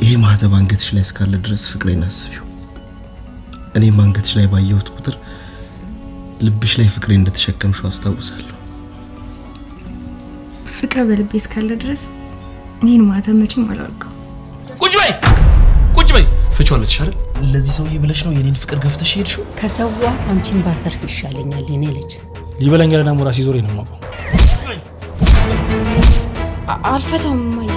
ይሄ ማህተብ አንገትሽ ላይ እስካለ ድረስ ፍቅሬን አስቢው። እኔም አንገትሽ ላይ ባየሁት ቁጥር ልብሽ ላይ ፍቅሬን እንደተሸከምሽው አስታውሳለሁ። ፍቅር በልቤ እስካለ ድረስ ይሄን ማህተብ መቼም አላልቀው። ቁጭ በይ ፍቻለች አይደል? ለዚህ ሰውዬ ብለሽ ነው የኔን ፍቅር ገፍተሽ ሄድሽው? ከሰዋ አንቺን ባተርፍ ይሻለኛል የኔ ልጅ። ሊበላኝ ያለና ሞራ ሲዞር ነው የማውቀው። አልፈታውም ማይ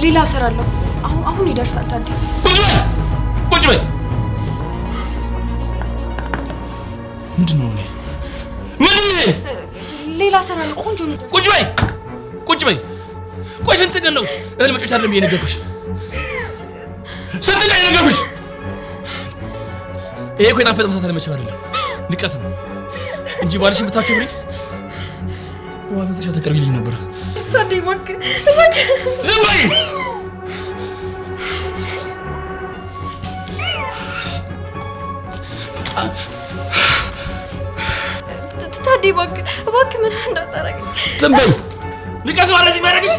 ሌላ ሰራለሁ። አሁን ይደርሳል። ታዲ ቁጭ በይ። ምንድነው? ሌላ ሰራለሁ። ቆንጆ ነው። ቁጭ በይ። ቆይ ስንት ቀን ነው እህል መጮች አይደለም የነገርኩሽ? ስንት ቀን የነገርኩሽ? ይሄ እኮ የጣፈጠ መሳት አለመቻል አይደለም ንቀት ነው እንጂ ባልሽን ብታከብሪ ዋተሽ ተቀርቢልኝ ነበር። ታዲ እባክህ ዝም በይ። ታዲ እባክህ ምን እንዳታረገኝ። ዝም በይ። ንቀት ነው እንደዚህ የሚያደርግሽ?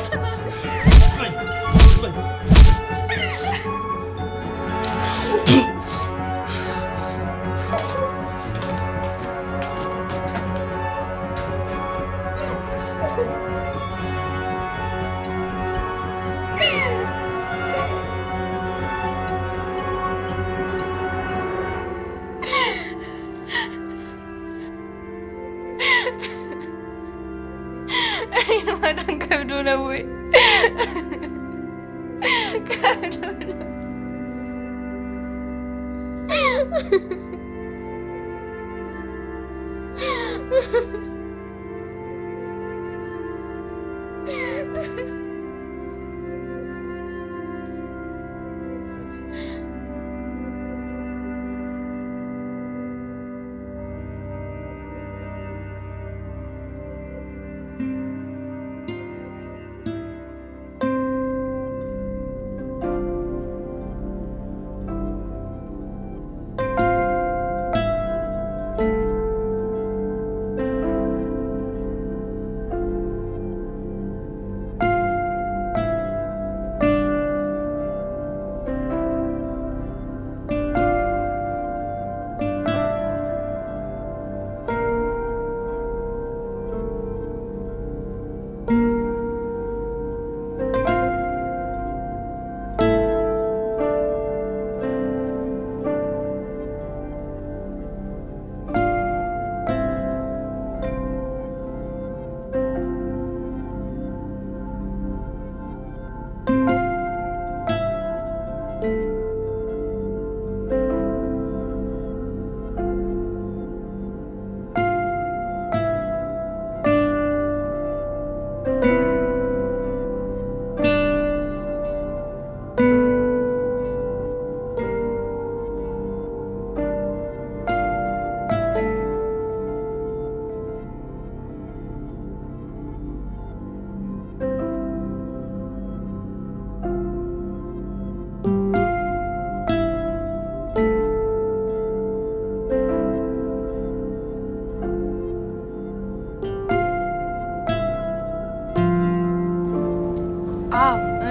ማዳን ከብዶ ነው ወይ? ከብዶ ነው።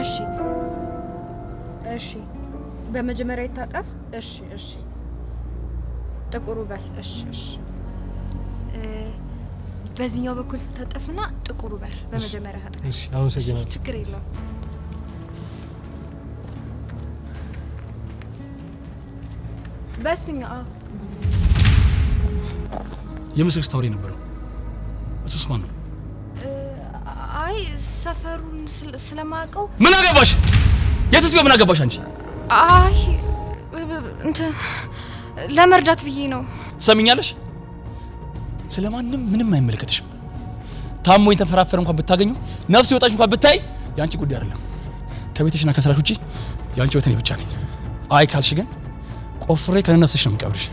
እሺ በመጀመሪያ ይታጠፍ። እሺ ጥቁሩ በር። እሺ በዚህኛው በኩል ታጠፍና ጥቁሩ በር በመጀመሪያ ታጠፍ። እሺ አሁን ሰገና ችግር የለውም። በስኛው የምስክስ ታውሪ ነበረው። እሱስ ማን ነው? አይ ሰፈሩን ስለማውቀው። ምን አገባሽ? የትስ ምን አገባሽ አንቺ? አይ እንትን ለመርዳት ብዬ ነው። ትሰሚኛለሽ? ስለማንም ምንም አይመለከትሽም። ታሞ የተፈራፈረ እንኳን ብታገኙ ነፍስ ይወጣሽ እንኳን ብታይ ያንቺ ጉዳይ አይደለም። ከቤትሽና ከስራሽ ውጪ ያንቺ ወተኔ ብቻ ነኝ። አይ ካልሽ ግን ቆፍሬ ከነፍስሽ ነው የምቀብርሽ።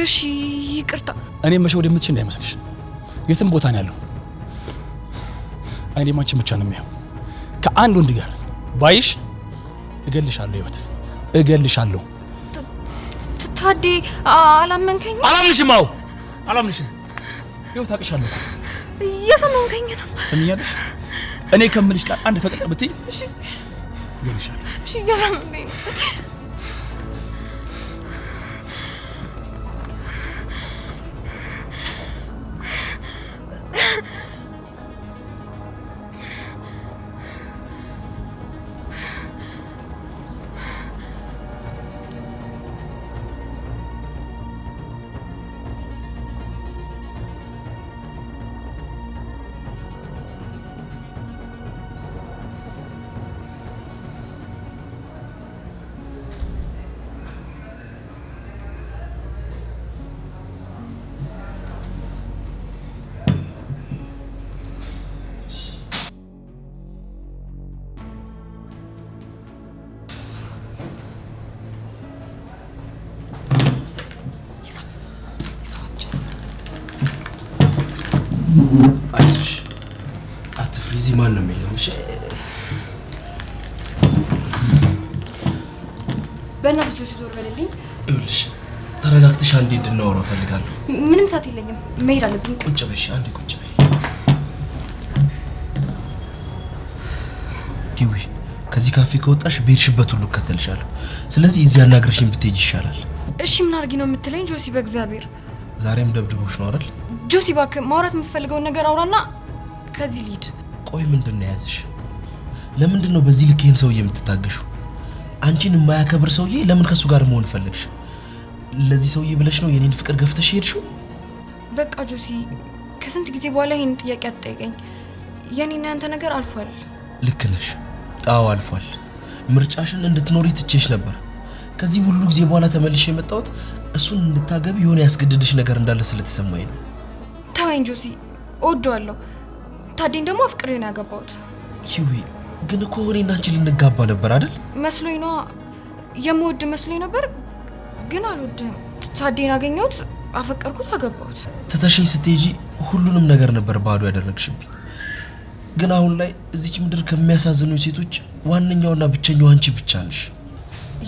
እሺ ይቅርታ። እኔ መሸወድ የምትችል እንዳይመስልሽ። የትም ቦታ ነው ያለው። አይኔ አንቺን ብቻ ነው የሚያየው። ከአንድ ወንድ ጋር ባይሽ እገልሻለሁ። ህይወት እገልሻለሁ። ታዴ አላመንከኝም? አላምንሽም። አዎ አላምንሽም። ህይወት አቅሻለሁ። እየሰማንከኝ ነው? ሰሚኛለሽ? እኔ ከምልሽ ቃል አንድ ፈቀቅ ብትይ እገልሻለሁ። እየሰማንከኝ ነው? አይዞሽ አትፍሪ። እዚህ ማን ነው የሚለው? እሺ በእናትህ ጆሲ ዞር በልልኝ። ይኸውልሽ ተረጋግተሽ አንዴ እንድናወራ እፈልጋለሁ። ምንም ሰዓት የለኝም፣ መሄድ አለብኝ። ቁጭ በይ፣ አንዴ ቁጭ በይ። ሂዊ ከዚህ ካፌ ከወጣሽ በሄድሽበት ሁሉ እከተልሻለሁ። ስለዚህ እዚህ አናግረሽኝ ብትሄጂ ይሻላል። እሺ ምን አድርጊ ነው የምትለኝ ጆሲ? በእግዚአብሔር ዛሬም ደብድቦሽ ነው አይደል? ጆሲ እባክህ ማውራት የምትፈልገውን ነገር አውራና ከዚህ ልሂድ። ቆይ ምንድን ነው የያዝሽ? ለምንድን ነው በዚህ ልክ ይሄን ሰውዬ የምትታገሺው? አንቺን የማያከብር ሰውዬ ለምን ከሱ ጋር መሆን ፈለግሽ? ለዚህ ሰውዬ ብለሽ ነው የኔን ፍቅር ገፍተሽ ሄድሽው? በቃ ጆሲ ከስንት ጊዜ በኋላ ይሄን ጥያቄ አትጠይቀኝ። የኔና ያንተ ነገር አልፏል። ልክ ነሽ። አዎ አልፏል። ምርጫሽን እንድትኖሪ ትቼሽ ነበር። ከዚህ ሁሉ ጊዜ በኋላ ተመልሼ የመጣሁት እሱን እንድታገቢ የሆነ ያስገድድሽ ነገር እንዳለ ስለተሰማኝ ነው። ተወኝ ጆሲ፣ እወደዋለሁ። ታዲን ደግሞ አፍቅሬ ነው ያገባሁት። ሂዊ ግን እኮ እኔና አንቺ ልንጋባ ነበር አይደል? መስሎኝ ነው የምወድ መስሎኝ ነበር፣ ግን አልወድህም። ታዲን አገኘሁት፣ አፈቀርኩት፣ አገባሁት። ትተሽኝ ስትሄጂ ሁሉንም ነገር ነበር ባዶ ያደረግሽብኝ። ግን አሁን ላይ እዚች ምድር ከሚያሳዝኑ ሴቶች ዋነኛውና ብቸኛው አንቺ ብቻ ነሽ።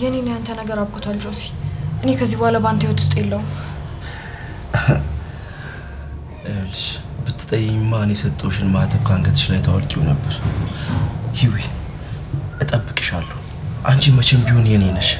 የኔና ያንተ ነገር አብቅቷል ጆሲ። እኔ ከዚህ በኋላ በአንተ ህይወት ውስጥ የለውም። እልሽ ብትጠይኝማ እኔ የሰጠውሽን ማተብ ከአንገትሽ ላይ ታወልቂው ነበር። ሂዊ እጠብቅሻለሁ። አንቺ መቼም ቢሆን የኔ ነሽ።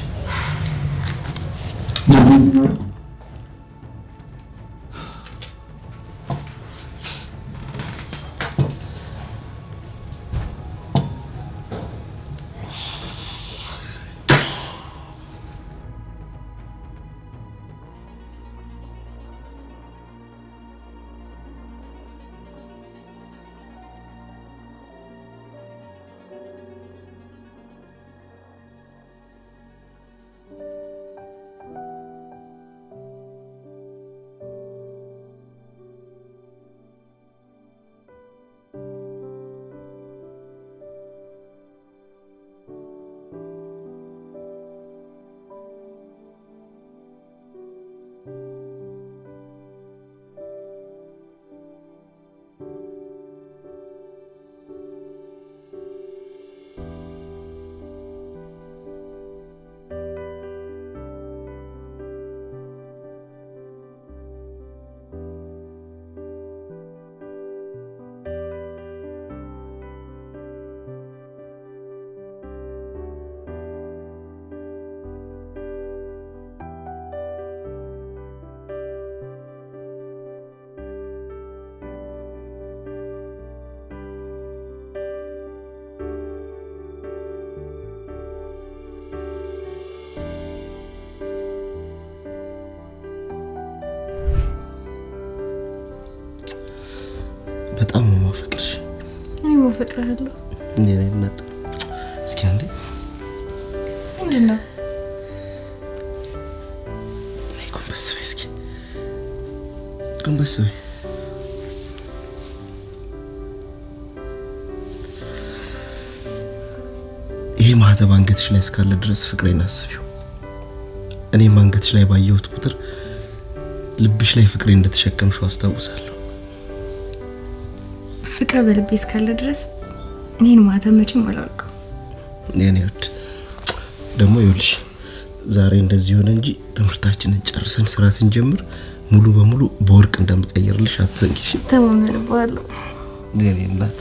በጣም ነው ማፈቅርሽ እኔ ማፈቅርሃለሁ እናት እስኪ አንዴ ምንድነው ጎንበስ በይ እስኪ ጎንበስ በይ ይሄ ማህተብ አንገትሽ ላይ እስካለ ድረስ ፍቅሬን አስቢው እኔም አንገትሽ ላይ ባየሁት ቁጥር ልብሽ ላይ ፍቅሬን እንደተሸከምሽው አስታውሳለሁ ፍቅር በልቤ እስካለ ድረስ እኔን ማህተብ መቼም አላልቀው የኔ ውድ ደግሞ ይኸውልሽ ዛሬ እንደዚህ ሆነ እንጂ ትምህርታችንን ጨርሰን ስራ ስንጀምር ሙሉ በሙሉ በወርቅ እንደምቀይርልሽ አትዘንጊሽ ተማመንባለሁ የኔ እናት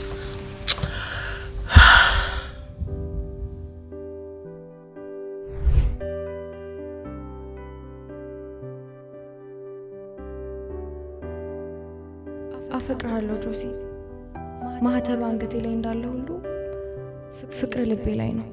አፈቅርሃለሁ ጆሲ ማህተብ አንገቴ ላይ እንዳለ ሁሉ ፍቅር ልቤ ላይ ነው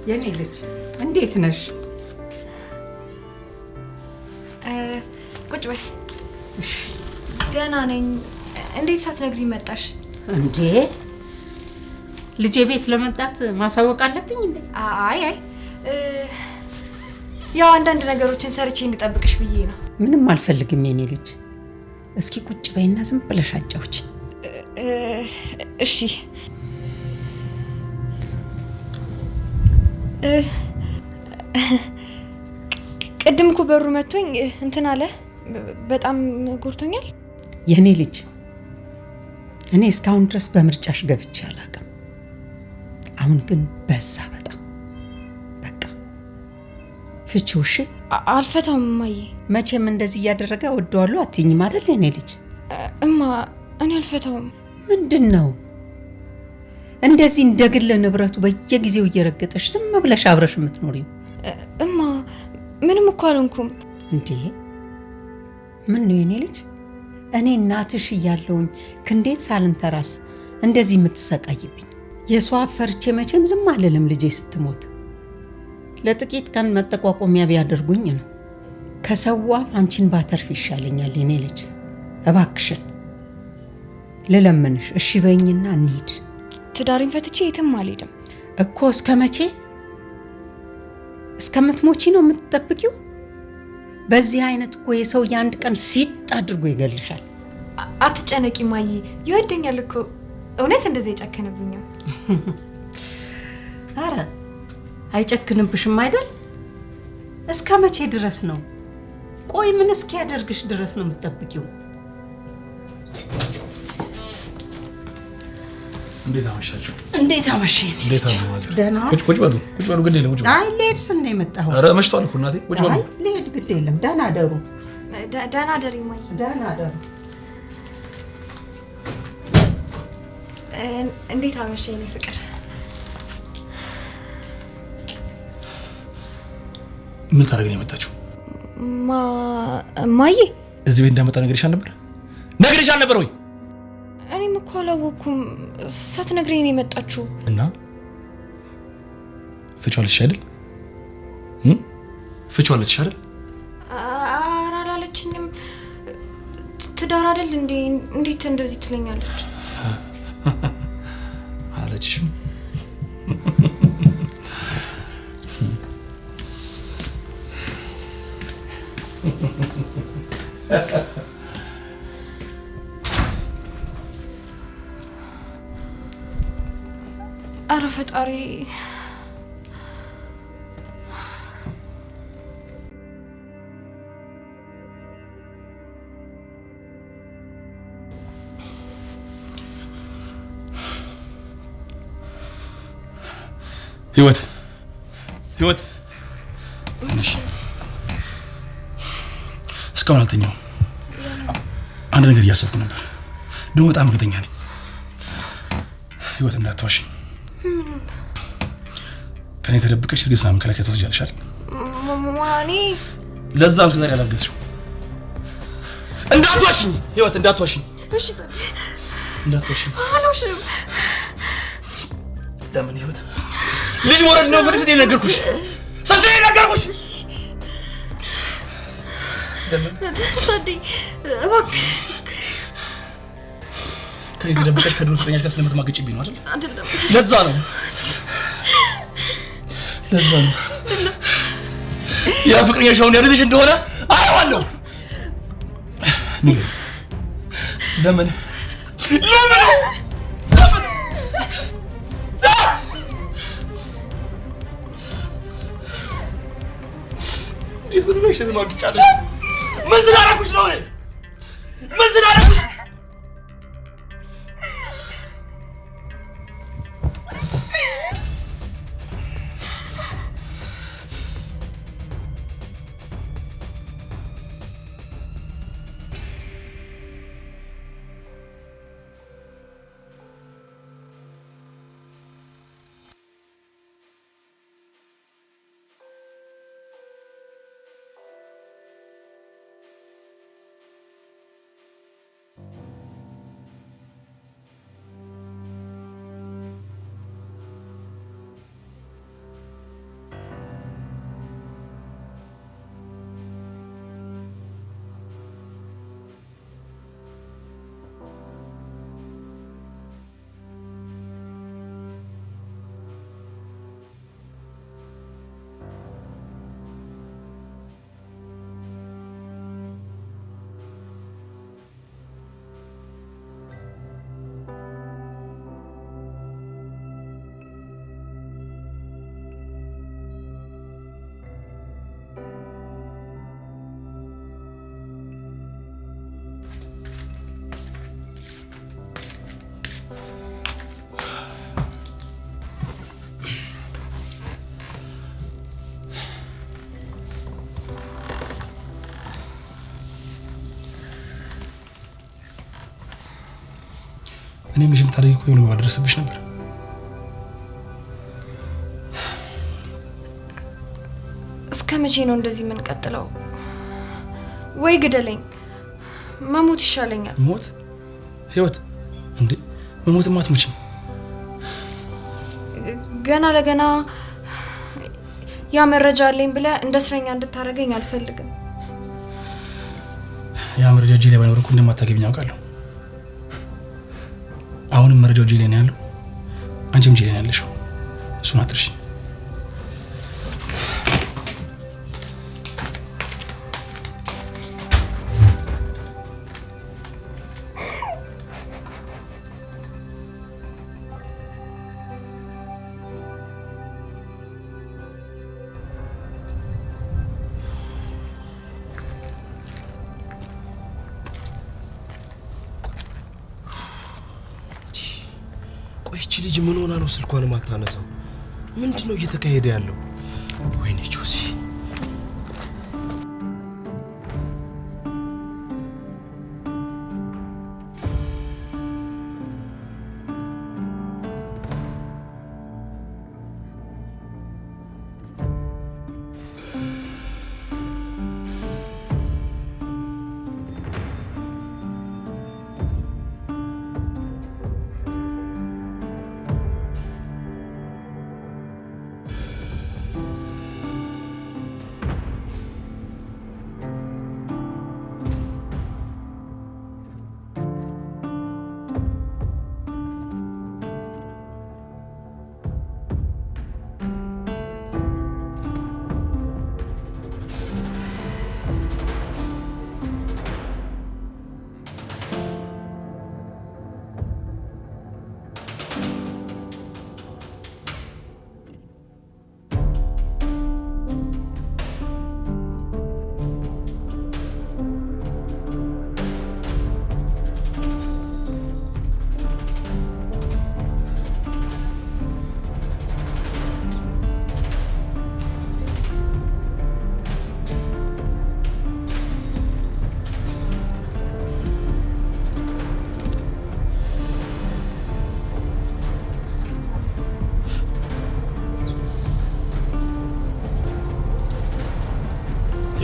የኔ ልጅ እንዴት ነሽ? ቁጭ በይ። ደህና ነኝ። እንዴት ሳትነግሪኝ መጣሽ? እንዴ ልጄ ቤት ለመጣት ማሳወቅ አለብኝ እንዴ? አይ ያው አንዳንድ ነገሮችን ሰርቼ እንድጠብቅሽ ብዬ ነው። ምንም አልፈልግም የኔ ልጅ። እስኪ ቁጭ በይና ዝም ብለሽ አጫውቺ። እሺ ቅድም እኮ በሩ መጥቶኝ እንትን አለ በጣም ጎርቶኛል። የኔ ልጅ እኔ እስካሁን ድረስ በምርጫሽ ገብቼ አላውቅም። አሁን ግን በዛ በጣም በቃ ፍቺው። እሺ አልፈታም እማዬ። መቼም እንደዚህ እያደረገ ወደዋለሁ አትይኝም አይደል የኔ ልጅ? እማ እኔ አልፈታውም። ምንድነው እንደዚህ እንደግል ንብረቱ በየጊዜው እየረገጠሽ ዝም ብለሽ አብረሽ የምትኖሪው? እማ ምንም እኮ አልሆንኩም። እንዴ ምን ነው የኔ ልጅ? እኔ እናትሽ እያለሁኝ ክንዴት ሳልንተራስ እንደዚህ የምትሰቃይብኝ? የሷ ፈርቼ መቼም ዝም አልልም። ልጄ ስትሞት ለጥቂት ቀን መጠቋቆሚያ ቢያደርጉኝ ነው። ከሰው አፍ አንቺን ባተርፍ ይሻለኛል የኔ ልጅ። እባክሽን ልለምንሽ እሺ በይኝና እንሂድ። ትዳሪን ፈትቼ የትም አልሄድም እኮ። እስከመቼ? እስከምትሞቺ ነው የምትጠብቂው? በዚህ አይነት እኮ የሰው ያንድ ቀን ሲጥ አድርጎ ይገልሻል። አትጨነቂ ማዬ፣ ይወደኛል እኮ። እውነት እንደዚህ የጨከነብኛል? አረ አይጨክንብሽም አይደል? እስከመቼ ድረስ ነው? ቆይ ምን እስኪያደርግሽ ድረስ ነው የምትጠብቂው? እንዴት አመሻችሁ? እንዴት አመሸህ? እንዴት አመሻችሁ? ደህና ቁጭ በሉ ግድ የለም ቁጭ በሉ። አይ ልሄድ ስል ነው የመጣሁት። ኧረ መሽቷል እኮ እናቴ፣ ቁጭ በሉ። አይ ልሄድ ግድ የለም። ደህና አደሩ። ደህና አደሪ ማዬ። ደህና አደሩ። እንዴት አመሸህ የኔ ፍቅር? ምን ታደርግ ነው የመጣችው? ማዬ እዚህ ቤት እንዳመጣ ነግሬሻል ነበር ወይ? እኔም እኮ አላወኩም። ሳትነግረኝ ነው የመጣችው። እና ፍቻለሽ አይደል? ፍቻለሽ አይደል? ኧረ አላለችኝም። ትዳር አይደል እንዴ? እንዴት እንደዚህ ትለኛለች? አለችሽም? ኧረ ፈጣሪ። ህይወት እስከ እስካሁን አልተኛውም። አንድ ነገር እያሰብኩ ነበር። ደግሞ በጣም እርግጠኛ ነኝ። ህይወት እንዳትዋሽ። ከኔ ተደብቀሽ እርግዝና መከላከያ ትወስጃለሽ አይደል? ማኒ ለዛም እስከ ዛሬ አላገዝሽው። እንዳትዋሽ ህይወት፣ እንዳትዋሽ። እሺ ታዲ እንዳትዋሽ። አልዋሽም። ለምን ህይወት ልጅ ወረድ ነው ፍቅር ስትይ ነገርኩሽ። ስትይ ነገርኩሽ። ታዲ እባክህ ከኔ ተደብቀሽ ከድሮ ፍቅረኛሽ ጋር ስለምትማገጭብኝ ነው አይደል? አይደለም። ለዛ ነው ያ ፍቅረኛሽ አሁን ያደረግሽ እንደሆነ አየዋለሁ። ለምን እንዴት በድረሽ ተማግጫለሽ? ምን ስላደረኩሽ ነው? ምን ስላደረኩሽ? እኔ ምንም ታሪክ እኮ የሆነ ባደረሰብሽ ነበር። እስከ መቼ ነው እንደዚህ የምንቀጥለው? ወይ ግደለኝ፣ መሞት ይሻለኛል። ሞት ህይወት እንዴ? መሞት ማትሞቺ ገና ለገና ያ መረጃ አለኝ ብለ እንደ እስረኛ እንድታረገኝ አልፈልግም። ያ መረጃ እጄ ላይ ባይኖር እኮ እንደማታገቢኝ አውቃለሁ። አሁንም መረጃው እጄ ላይ ነው ያለው። አንቺም እጄ ላይ ነው ያለሽው። እሱን አትርሺ። ቆይቺ ልጅ ምን ሆና ነው ስልኳን ማታነሳው? ምንድነው እየተካሄደ ያለው? ወይኔ ጆሲ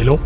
ሄሎ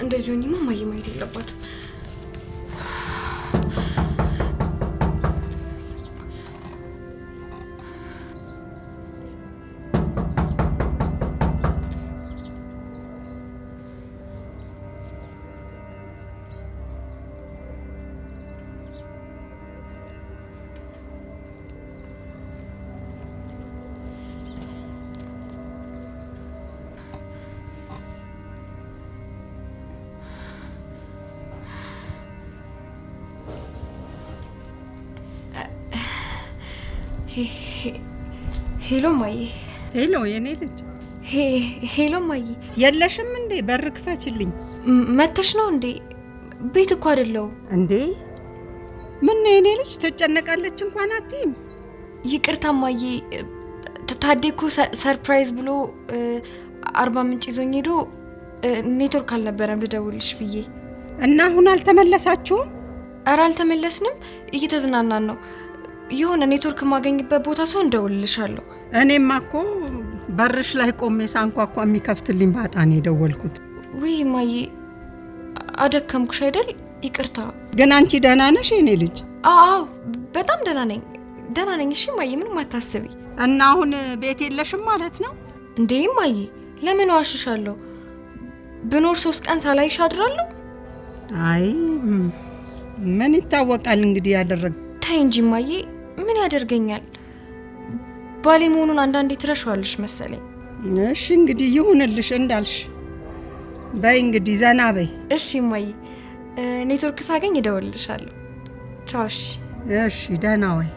እንደዚህ ሆኜማ ማየ ማየት የለባትም። ሄሎ ማየ። ሄሎ የኔ ልጅ። ሄሎ ማየ። የለሽም እንዴ? በር ክፈችልኝ። መተሽ ነው እንዴ? ቤት እኮ አይደለው እንዴ? ምን ነው የኔ ልጅ ትጨነቃለች እንኳን አትይም? ይቅርታ ማየ፣ ታዴኮ ሰርፕራይዝ ብሎ 40 ምንጭ ይዞኝ ሄዶ ኔትወርክ አልነበረም ልደውልሽ ብዬ። እና አሁን አልተመለሳችሁም? ኧረ አልተመለስንም፣ እየተዝናናን ነው። የሆነ ኔትወርክ ማገኝበት ቦታ ሰው እንደውልልሻለሁ። እኔማ እኮ በርሽ ላይ ቆሜ ሳንኳኳ የሚከፍትልኝ ባጣ ነው የደወልኩት። ውይ ማየ አደከምኩሽ አይደል? ይቅርታ። ግን አንቺ ደህና ነሽ የኔ ልጅ? አዎ በጣም ደህና ነኝ። እሺ ማየ ምንም አታስቢ። እና አሁን ቤት የለሽም ማለት ነው እንዴ? ማየ ለምን ዋሽሻለሁ? ብኖር 3 ቀን ሳላይሽ አድራለሁ። አይ ምን ይታወቃል እንግዲህ ያደረግ። ተይ እንጂ ማየ፣ ምን ያደርገኛል? ባሌ መሆኑን አንዳንዴ ትረሻዋለሽ መሰለኝ። እሺ እንግዲህ ይሁንልሽ እንዳልሽ። በይ እንግዲህ ዘና በይ። እሺ ማየ፣ ኔትወርክ ሳገኝ እደውልልሻለሁ። ቻው። እሺ ደህና ወይ።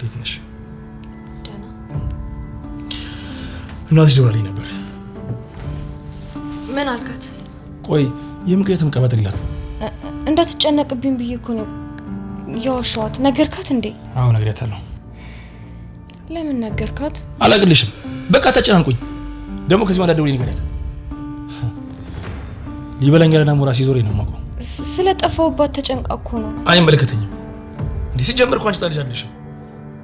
እንዴት ነሽ? ደህና። እናትሽ ደውላልኝ ነበር። ምን አልካት? ቆይ የምክንያቱም ቀበጥላት እንዳትጨነቅብኝ ብዬ እኮ ነው የዋሸኋት። ነገርካት እንዴ? አዎ ነግሬያታለሁ። ለምን ነገርካት? አላቅልሽም። በቃ ተጨናንቁኝ። ደግሞ ከዚህ ማዳ ደውዬ ንገሪያት። ሊበላኝ ያለና ሞራ ሲዞሬ ነው የማውቀው። ስለጠፋሁባት ተጨንቃ እኮ ነው። አይመለከተኝም። እንዴ ሲጀምር እኮ አንቺ ታልሽ አይደለሽም።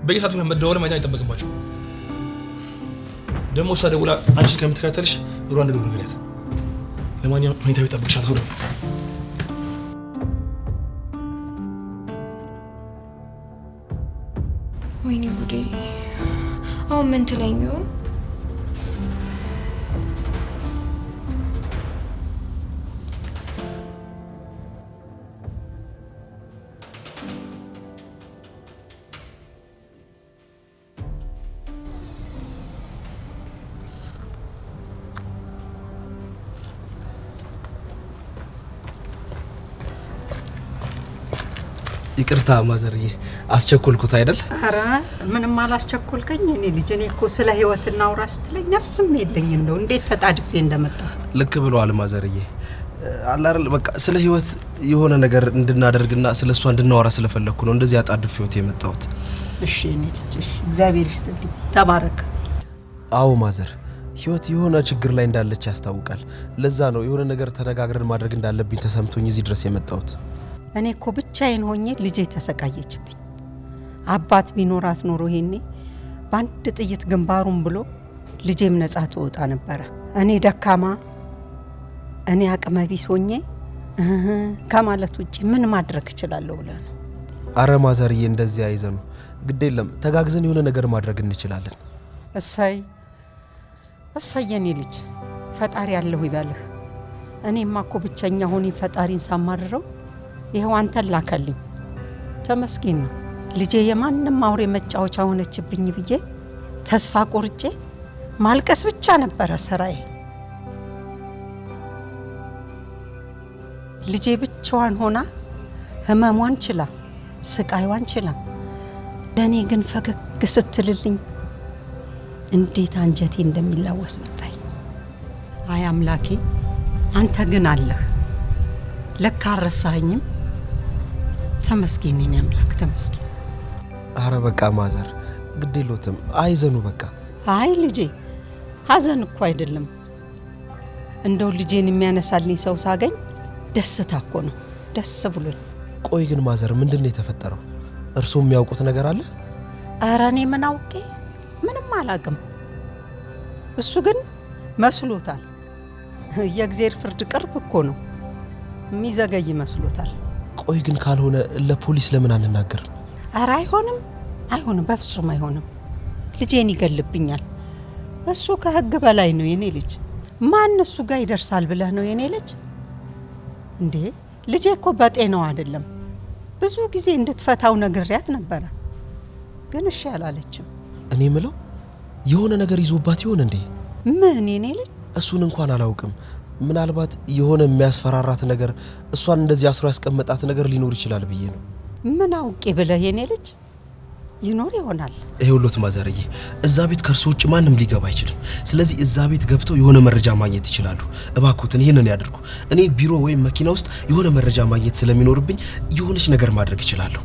በየሰዓቱ መደወል ማይታ አይጠበቅባችሁ። ደግሞ እሷ ደውላ አንቺ ከምትከታተልሽ ኑሯን ደውል ንገሪያት። ለማንኛውም ሁኔታው ይጠብቅሻል። ዞር ወይኔ ጉዴ! አሁን ምን ትለኝ ይሆን? ይቅርታ ማዘርዬ አስቸኮልኩት አይደል? ኧረ ምንም አላስቸኮልከኝ። እኔ ልጅ እኔ እኮ ስለ ህይወት እናውራ ስትለኝ ነፍስም የለኝም ነው። እንዴት ተጣድፌ እንደመጣ ልክ ብለዋል ማዘርዬ። አላረል በቃ ስለ ህይወት የሆነ ነገር እንድናደርግና ስለሷ እንድናወራ ስለፈለኩ ነው እንደዚህ አጣድፌውት የመጣሁት። እሺ እኔ ልጅ እሺ፣ እግዚአብሔር ይስጥልኝ። ተባረክ። አዎ ማዘር፣ ህይወት የሆነ ችግር ላይ እንዳለች ያስታውቃል። ለዛ ነው የሆነ ነገር ተነጋግረን ማድረግ እንዳለብኝ ተሰምቶኝ እዚህ ድረስ የመጣሁት። እኔ እኮ ብቻዬን ሆኜ ልጄ ተሰቃየችብኝ። አባት ቢኖራት ኖሮ ይሄኔ በአንድ ጥይት ግንባሩን ብሎ ልጄም ነጻ ትወጣ ነበረ። እኔ ደካማ፣ እኔ አቅመ ቢስ ሆኜ ከማለት ውጪ ምን ማድረግ እችላለሁ ብለህ ነው? አረ ማዘርዬ እንደዚህ አይዘኑ፣ ግድ የለም ተጋግዘን የሆነ ነገር ማድረግ እንችላለን። እሰይ እሰይ የኔ ልጅ፣ ፈጣሪ ያለው ይበልህ። እኔማ እኮ ብቸኛ ሆኜ ፈጣሪን ሳማርረው ይሄው አንተን ላከልኝ። ተመስገን ነው። ልጄ የማንም አውሬ መጫወቻ ሆነችብኝ ብዬ ተስፋ ቆርጬ ማልቀስ ብቻ ነበረ ስራዬ። ልጄ ብቻዋን ሆና ህመሟን ችላ ስቃይዋን ችላ ለኔ ግን ፈገግ ስትልልኝ እንዴት አንጀቴ እንደሚላወስ ብታይ። አይ አምላኬ አንተ ግን አለህ፣ ለካ አረሳኸኝም። ተመስገን የኔ አምላክ ተመስገን። አረ በቃ ማዘር ግድ የለዎትም አይዘኑ በቃ። አይ ልጄ ሀዘን እኮ አይደለም፣ እንደው ልጄን የሚያነሳልኝ ሰው ሳገኝ ደስታ እኮ ነው፣ ደስ ብሎኝ። ቆይ ግን ማዘር ምንድነው የተፈጠረው? እርስዎ የሚያውቁት ነገር አለ? ኧረ እኔ ምን አውቄ፣ ምንም አላውቅም። እሱ ግን መስሎታል። የእግዚአብሔር ፍርድ ቅርብ እኮ ነው፣ የሚዘገይ መስሎታል። ቆይ ግን ካልሆነ ለፖሊስ ለምን አንናገርም? ኧረ አይሆንም አይሆንም፣ በፍጹም አይሆንም። ልጄን ይገልብኛል። እሱ ከህግ በላይ ነው የኔ ልጅ። ማን እሱ ጋር ይደርሳል ብለህ ነው የኔ ልጅ? እንዴ ልጄ እኮ በጤናው አይደለም። ብዙ ጊዜ እንድትፈታው ነግሬያት ነበረ፣ ግን እሺ አላለችም። እኔ ምለው የሆነ ነገር ይዞባት ይሆን እንዴ? ምን የኔ ልጅ? እሱን እንኳን አላውቅም። ምናልባት የሆነ የሚያስፈራራት ነገር፣ እሷን እንደዚህ አስሮ ያስቀመጣት ነገር ሊኖር ይችላል ብዬ ነው። ምን አውቄ ብለህ የኔ ልጅ? ይኖር ይሆናል። ይኸውልዎት ማዘርዬ፣ እዛ ቤት ከእርሱ ውጭ ማንም ሊገባ አይችልም። ስለዚህ እዛ ቤት ገብተው የሆነ መረጃ ማግኘት ይችላሉ። እባክዎትን ይህንን ያድርጉ። እኔ ቢሮ ወይም መኪና ውስጥ የሆነ መረጃ ማግኘት ስለሚኖርብኝ የሆነች ነገር ማድረግ እችላለሁ።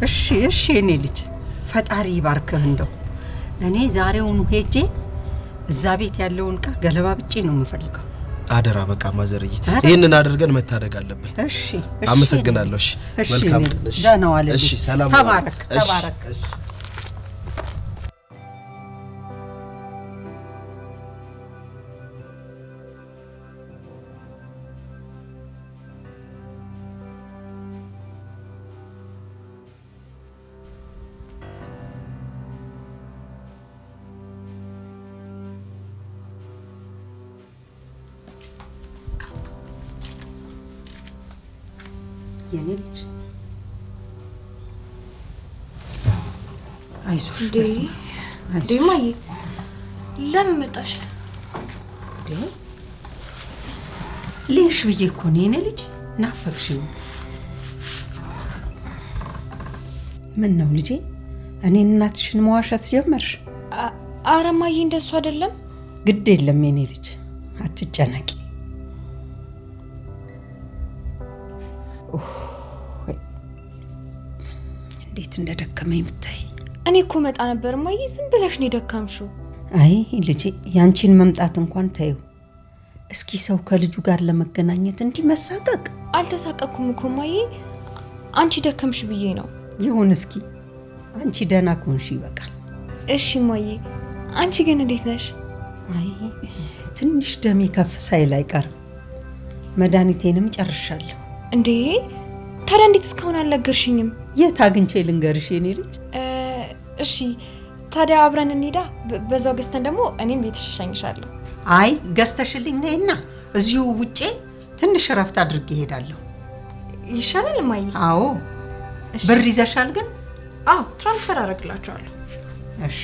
እሺ እሺ የኔ ልጅ፣ ፈጣሪ ይባርክህ። እንደው እኔ ዛሬውኑ ሄጄ እዛ ቤት ያለውን ዕቃ ገለባ ብጬ ነው የምፈልገው። አደራ በቃ ማዘርዬ፣ ይሄንን አድርገን መታደግ አለብን። እሺ አመሰግናለሁ። እሺ መልካም ቀን። ደህና ዋል። እሺ ሰላም። ተባረክ ተባረክ። የኔ ልጅ አይዞሽ። ዴማዬ ለምን መጣሽ? ልሽ ብዬ እኮ ነው የኔ ልጅ። ናፈቅሽኝ። ምን ነው ልጄ? እኔ እናትሽን መዋሸት ጀመርሽ? ኧረ እማዬ እንደሱ አይደለም። ግድ የለም የኔ ልጅ አትጨነቂ። እንዴት እንደደከመኝ ብታይ። እኔ እኮ መጣ ነበር እማዬ፣ ዝም ብለሽ ነው የደከምሽው። አይ ልጄ ያንቺን መምጣት እንኳን ታዩ። እስኪ ሰው ከልጁ ጋር ለመገናኘት እንዲመሳቀቅ። አልተሳቀኩም እኮ እማዬ፣ አንቺ ደከምሽ ብዬ ነው። ይሁን እስኪ አንቺ ደህና ከሆንሽ ይበቃል። እሺ እማዬ፣ አንቺ ግን እንዴት ነሽ? አይ ትንሽ ደሜ ከፍ ሳይል አይቀርም። መድኃኒቴንም ጨርሻለሁ። እንዴ ታዲያ እንዴት እስካሁን አልነገርሽኝም? የት አግኝቼ ልንገርሽ የኔ ልጅ? እሺ ታዲያ አብረን እንሂዳ። በዛው ገዝተን ደግሞ እኔም ቤትሽ እሸኝሻለሁ። አይ ገዝተሽልኝ ነይና እዚሁ ውጪ ትንሽ ረፍት አድርጌ እሄዳለሁ። ይሻላል እማዬ? አዎ። ብር ይዘሻል ግን? አዎ ትራንስፈር አደርግላችኋለሁ። እሺ